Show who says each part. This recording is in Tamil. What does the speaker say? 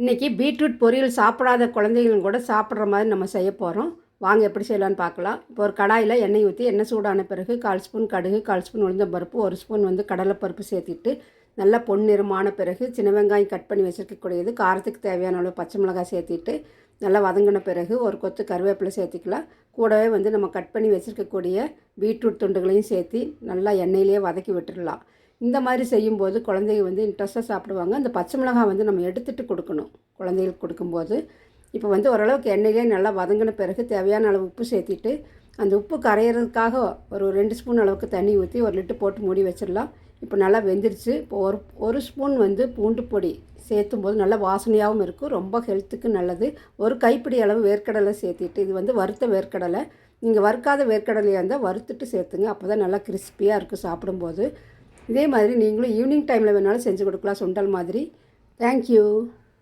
Speaker 1: இன்றைக்கி பீட்ரூட் பொரியல் சாப்பிடாத குழந்தைகளும் கூட சாப்பிட்ற மாதிரி நம்ம செய்ய போகிறோம். வாங்க எப்படி செய்யலான்னு பார்க்கலாம். இப்போ ஒரு கடாயில் எண்ணெய் ஊற்றி எண்ணெய் சூடான பிறகு 1/4 ஸ்பூன் கடுகு, 1/4 ஸ்பூன் உளுந்தம்பருப்பு, 1 ஸ்பூன் கடலைப்பருப்பு சேர்த்திட்டு நல்லா பொன்னிறமான பிறகு சின்ன வெங்காயம் கட் பண்ணி வச்சுருக்கக்கூடியது, காரத்துக்கு தேவையான அளவு பச்சை மிளகாய் சேர்த்திட்டு நல்லா வதங்கின பிறகு ஒரு கொத்து கருவேப்பிலை சேர்த்திக்கலாம். கூடவே நம்ம கட் பண்ணி வச்சுருக்கக்கூடிய பீட்ரூட் துண்டுகளையும் சேர்த்து நல்லா எண்ணெயிலேயே வதக்கி விட்டுடலாம். இந்த மாதிரி செய்யும்போது குழந்தைங்க இன்ட்ரெஸ்ட்டாக சாப்பிடுவாங்க. அந்த பச்சை மிளகாய் நம்ம எடுத்துகிட்டு கொடுக்கணும் குழந்தைகளுக்கு கொடுக்கும்போது. இப்போ ஓரளவுக்கு எண்ணெயிலே நல்லா வதங்கின பிறகு தேவையான அளவு உப்பு சேர்த்திட்டு அந்த உப்பு கரையிறதுக்காக ஒரு 2 ஸ்பூன் அளவுக்கு தண்ணி ஊற்றி 1 லிட்டர் போட்டு மூடி வச்சிடலாம். இப்போ நல்லா வெந்துருச்சு. இப்போ ஒரு ஸ்பூன் பூண்டு பொடி சேர்த்தும் போது நல்லா வாசனையாகவும் இருக்கும், ரொம்ப ஹெல்த்துக்கு நல்லது. ஒரு கைப்பிடி அளவு வேர்க்கடலை சேர்த்திட்டு, இது வறுத்த வேர்க்கடலை, நீங்கள் வறுக்காத வேர்க்கடலையாக இருந்தால் வறுத்துட்டு சேர்த்துங்க. அப்போ தான் நல்லா கிறிஸ்பியாக இருக்கும் சாப்பிடும்போது. இதே மாதிரி நீங்களும் ஈவினிங் டைமில் வேணாலும் செஞ்சு கொடுக்கலாம், சுண்டல் மாதிரி. தேங்க்யூ.